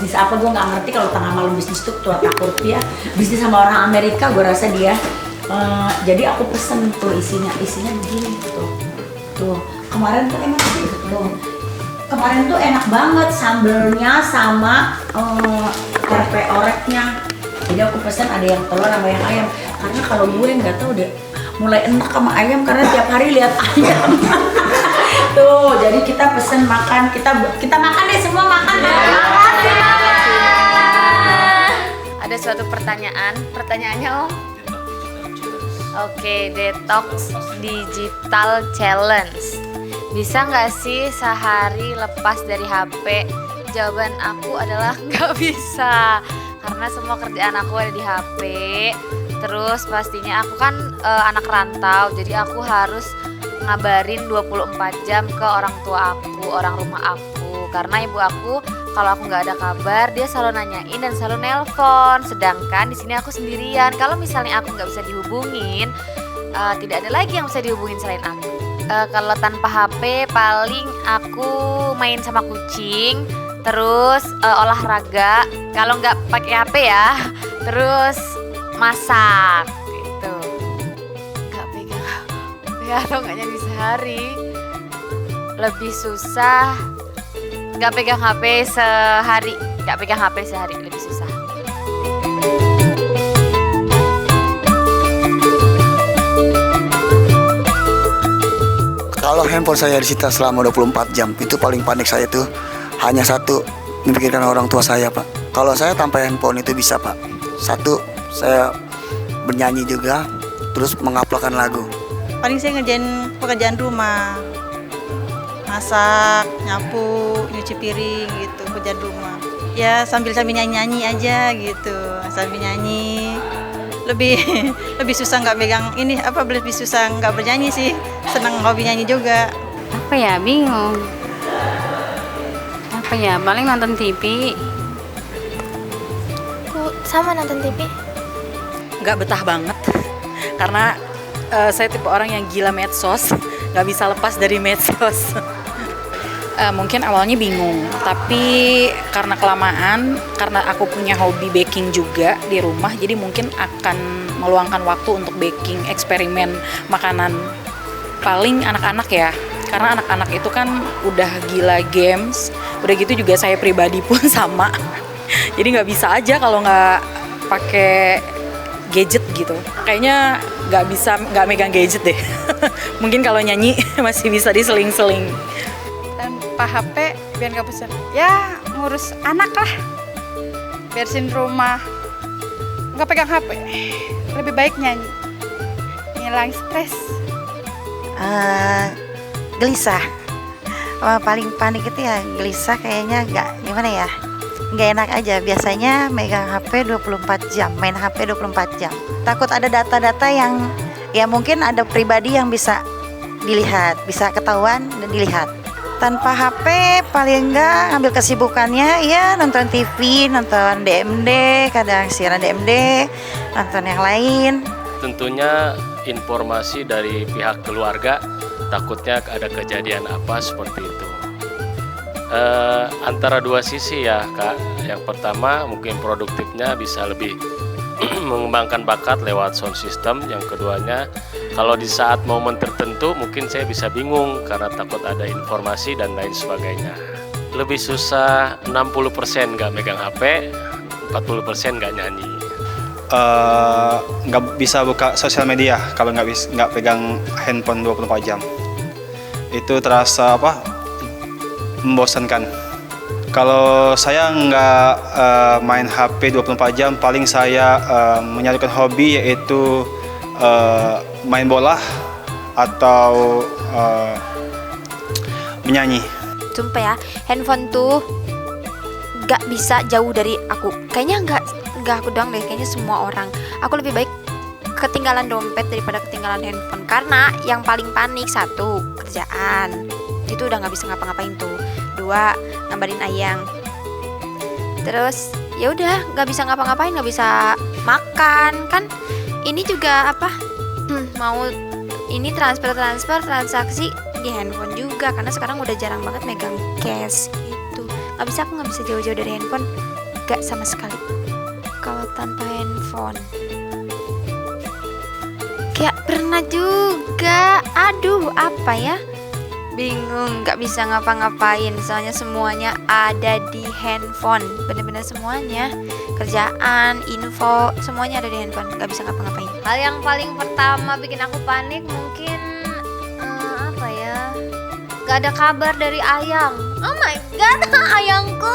bisnis apa gue nggak ngerti. Kalau tengah malam bisnis tuh takut dia bisnis sama orang Amerika, gue rasa dia. Jadi aku pesen tuh isinya begini tuh kemarin tuh emang sih tuh. Kemarin tuh enak banget sambelnya sama tempe oreknya. Jadi aku pesen ada yang telur sama yang ayam. Karena kalau gue nggak tahu deh, mulai enak sama ayam karena tiap hari lihat ayam. Tuh, jadi kita pesen makan, kita makan deh semua makan. Ada suatu pertanyaannya Om. Oke, detox digital challenge. Bisa nggak sih sehari lepas dari HP? Jawaban aku adalah nggak bisa, karena semua kerjaan aku ada di HP. Terus pastinya aku kan anak rantau, jadi aku harus ngabarin 24 jam ke orang tua aku, orang rumah aku. Karena ibu aku kalau aku nggak ada kabar, dia selalu nanyain dan selalu nelpon. Sedangkan di sini aku sendirian. Kalau misalnya aku nggak bisa dihubungin, tidak ada lagi yang bisa dihubungin selain aku. Kalau tanpa HP paling aku main sama kucing, terus olahraga. Kalau nggak pakai HP ya, terus masak gitu. Nggak pegang atau nggak nyanyi sehari. Lebih susah nggak pegang HP sehari. Nggak pegang HP sehari lebih susah. Kalau handphone saya disita selama 24 jam, itu paling panik saya tuh hanya satu, memikirkan orang tua saya, Pak. Kalau saya tanpa handphone itu bisa, Pak. Satu, saya bernyanyi juga, terus mengaplakan lagu. Paling saya ngerjain pekerjaan rumah, masak, nyapu, nyuci piring gitu, pekerjaan rumah. Ya sambil nyanyi aja gitu, sambil nyanyi. Lebih susah nggak pegang ini lebih susah nggak bernyanyi sih. Senang hobi nyanyi juga. Apa ya, bingung. Apa ya, paling nonton TV. Sama nonton TV. Nggak betah banget karena saya tipe orang yang gila medsos, nggak bisa lepas dari medsos. Mungkin awalnya bingung, tapi karena kelamaan, karena aku punya hobi baking juga di rumah, jadi mungkin akan meluangkan waktu untuk baking, eksperimen makanan. Paling anak-anak ya, karena anak-anak itu kan udah gila games, udah gitu juga saya pribadi pun sama. Jadi nggak bisa aja kalau nggak pakai gadget gitu. Kayaknya nggak megang gadget deh. Mungkin kalau nyanyi masih bisa diseling-seling. Tanpa HP biar nggak bosan. Ya ngurus anak lah, bersihin rumah, nggak pegang HP. Lebih baik nyanyi, ngilang stres. Gelisah. Paling panik itu ya gelisah, kayaknya nggak enak aja. Biasanya megang HP 24 jam, main HP 24 jam. Takut ada data-data yang ya mungkin ada pribadi yang bisa dilihat, bisa ketahuan dan dilihat. Tanpa HP paling enggak ambil kesibukannya ya nonton TV, nonton DMD, kadang siaran DMD, nonton yang lain. Tentunya informasi dari pihak keluarga, takutnya ada kejadian apa seperti itu. Antara dua sisi ya Kak. Yang pertama mungkin produktifnya bisa lebih mengembangkan bakat lewat sound system. Yang keduanya kalau di saat momen tertentu mungkin saya bisa bingung karena takut ada informasi dan lain sebagainya. Lebih susah 60% nggak megang HP, 40% nggak nyanyi. Nggak bisa buka sosial media kalau nggak pegang handphone 24 jam. Itu terasa membosankan. Kalau saya nggak main HP 24 jam, paling saya menyalurkan hobi yaitu main bola atau menyanyi. Sumpah ya, handphone tuh gak bisa jauh dari aku. Kayaknya nggak aku doang deh, kayaknya semua orang. Aku lebih baik ketinggalan dompet daripada ketinggalan handphone. Karena yang paling panik, satu, kerjaan. Itu udah nggak bisa ngapa-ngapain tuh. Dua, ngabarin ayang. Terus ya udah nggak bisa ngapa-ngapain, nggak bisa makan kan. Ini juga mau ini transaksi di handphone juga, karena sekarang udah jarang banget megang cash gitu. Aku nggak bisa jauh-jauh dari handphone. Gak sama sekali. Kalau tanpa handphone gak pernah juga. Aduh, apa ya, bingung, gak bisa ngapa-ngapain. Soalnya semuanya ada di handphone. Bener-bener semuanya. Kerjaan, info, semuanya ada di handphone. Gak bisa ngapa-ngapain. Hal yang paling pertama bikin aku panik mungkin apa ya? Gak ada kabar dari Ayang. Oh my god, Ayangku.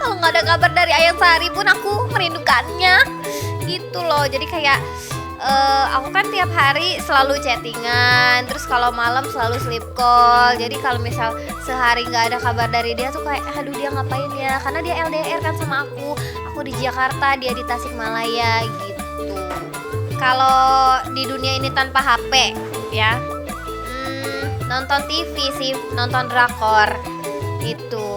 Kalau gak ada kabar dari Ayang sehari pun aku merindukannya. Gitu loh. Jadi kayak aku kan tiap hari selalu chattingan, terus kalau malam selalu sleep call. Jadi kalau misal sehari nggak ada kabar dari dia tuh kayak aduh dia ngapain ya, karena dia LDR kan sama aku di Jakarta, dia di Tasikmalaya gitu. Kalau di dunia ini tanpa HP ya, nonton TV sih, nonton drakor itu,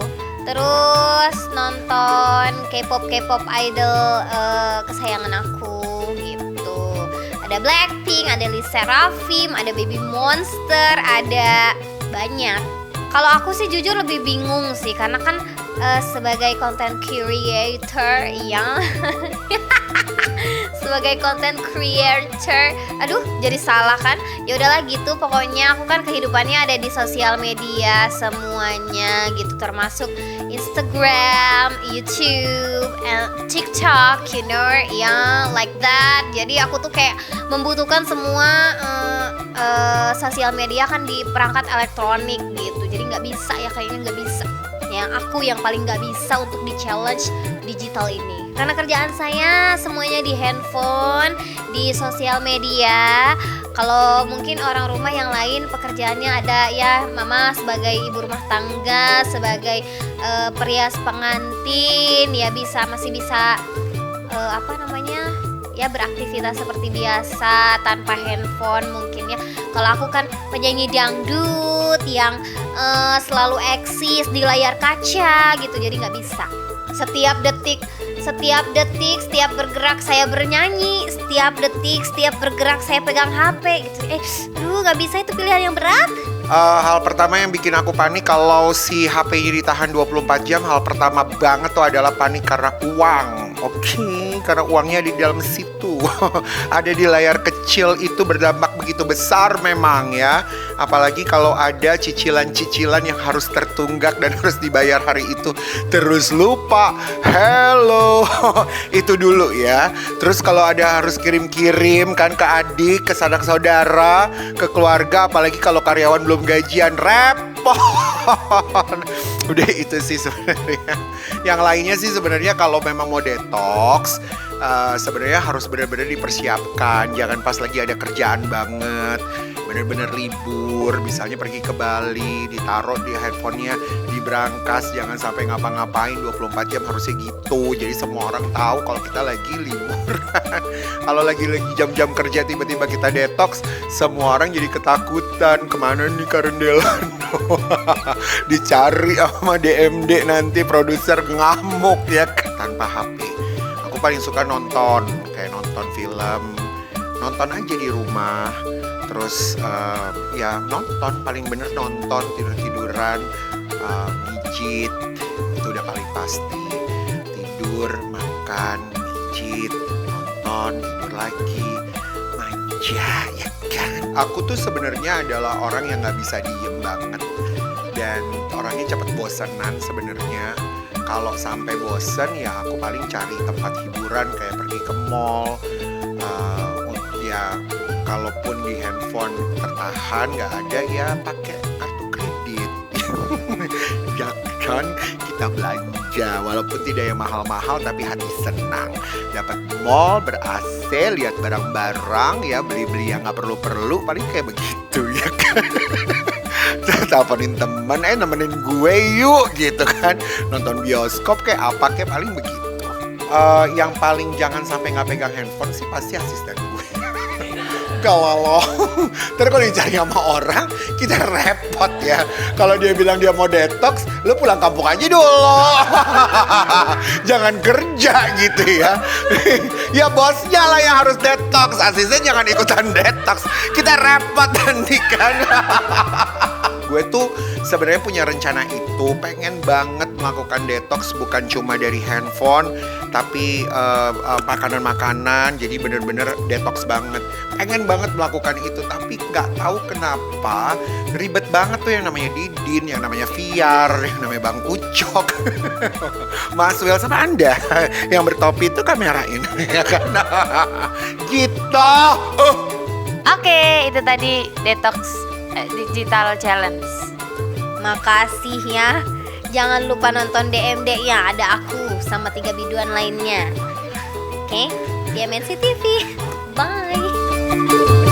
terus nonton K-pop idol kesayangan aku. Ada Blackpink, ada Lee Seraphim, ada Baby Monster, ada banyak. Kalau aku sih jujur lebih bingung sih, karena kan sebagai content creator yang sebagai content creator, aduh jadi salah kan? Ya udahlah gitu, pokoknya aku kan kehidupannya ada di sosial media semuanya gitu, termasuk Instagram, YouTube, and TikTok, you know, yang like that. Jadi aku tuh kayak membutuhkan semua sosial media kan di perangkat elektronik gitu. Jadi nggak bisa ya, kayaknya nggak bisa. Yang aku yang paling nggak bisa untuk di challenge digital ini. Karena kerjaan saya semuanya di handphone, di sosial media. Kalau mungkin orang rumah yang lain pekerjaannya ada ya, mama sebagai ibu rumah tangga, sebagai perias pengantin, ya masih bisa ya beraktivitas seperti biasa tanpa handphone mungkin ya. Kalau aku kan penyanyi dangdut yang selalu eksis di layar kaca gitu, jadi nggak bisa. Setiap detik, setiap bergerak saya bernyanyi, setiap detik, setiap bergerak saya pegang HP gitu. Aduh nggak bisa, itu pilihan yang berat. Hal pertama yang bikin aku panik kalau si HP-nya ditahan 24 jam, hal pertama banget tuh adalah panik karena uang. Oke, karena uangnya di dalam situ. Ada di layar kecil itu berdampak begitu besar memang ya. Apalagi kalau ada cicilan-cicilan yang harus tertunggak dan harus dibayar hari itu. Terus lupa, hello, itu dulu ya. Terus kalau ada harus kirim-kirim kan ke adik, ke sanak saudara, ke keluarga, apalagi kalau karyawan belum gajian, repot. Udah itu sih sebenarnya. Yang lainnya sih sebenarnya kalau memang mau detox, sebenarnya harus benar-benar dipersiapkan. Jangan pas lagi ada kerjaan banget, benar-benar libur, misalnya pergi ke Bali, ditaruh di handphonenya di brankas, jangan sampai ngapa-ngapain 24 jam, harusnya gitu. Jadi semua orang tahu kalau kita lagi liburan. Kalau lagi jam-jam kerja tiba-tiba kita detox, semua orang jadi ketakutan, kemana nih Karendelano. Dicari sama DMD, nanti produser ngamuk ya. Tanpa HP aku paling suka nonton, kayak nonton film, nonton aja di rumah. Terus ya nonton, paling bener nonton, tidur-tiduran, mijit, itu udah paling pasti. Tidur, makan, mijit, nonton, tidur lagi, manja ya kan. Aku tuh sebenarnya adalah orang yang nggak bisa diem banget, dan orangnya cepet bosenan sebenarnya. Kalau sampai bosen ya aku paling cari tempat hiburan kayak pergi ke mall. Ya kalaupun di handphone tertahan nggak ada, ya pakai kartu kredit. Ya kan, kita belanja walaupun tidak yang mahal-mahal tapi hati senang. Dapat mall ber-AC, lihat barang-barang ya, beli-beli yang nggak perlu-perlu, paling kayak begitu ya kan. Teleponin temen, nemenin gue yuk gitu kan, nonton bioskop kayak apa kayak, paling begitu. Yang paling jangan sampai nggak pegang handphone sih pasti asisten gue. Kalau terus kalau dicari sama orang, kita repot ya. Kalau dia bilang dia mau detox, lu pulang kampung aja dulu. Jangan kerja gitu ya. Ya bosnya lah yang harus detox, asisten jangan ikutan detox. Kita repot nanti kan. Gue tuh sebenarnya punya rencana itu, pengen banget melakukan detox bukan cuma dari handphone, tapi makanan-makanan. Jadi bener-bener detox banget. Pengen banget melakukan itu, tapi nggak tahu kenapa ribet banget tuh yang namanya Didin, yang namanya Viar, yang namanya Bang Ucok, Mas Wil sama Anda yang bertopi itu kamerain, ya kan? Gitu. Oke, itu tadi detox digital challenge. Makasih ya. Jangan lupa nonton DMD ya, ada aku sama 3 biduan lainnya. Oke, di MNC TV. Bye.